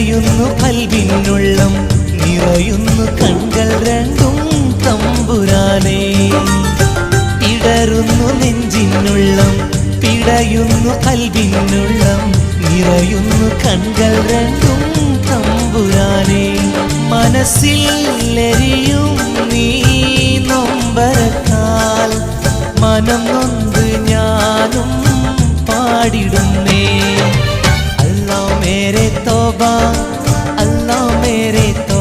പിടയുന്നു കൽവിനുള്ളം, നിറയുന്നു കൺകൾ രണ്ടും തമ്പുരാനേ. ഇടറുന്നു നെഞ്ചിനുള്ളം, പിടയുന്നു കൽവിനുള്ളം, നിറയുന്നു കൺകൾ രണ്ടും തമ്പുരാനേ. മനസ്സിൽ എരിയും നീ നൊമ്പരത്താൽ, മനം നൊന്ത് ഞാനും പാടിടുന്നേ. അല്ലാഹ് മേരെ തൗബ, അല്ലാഹ് മേരെ തൗബ.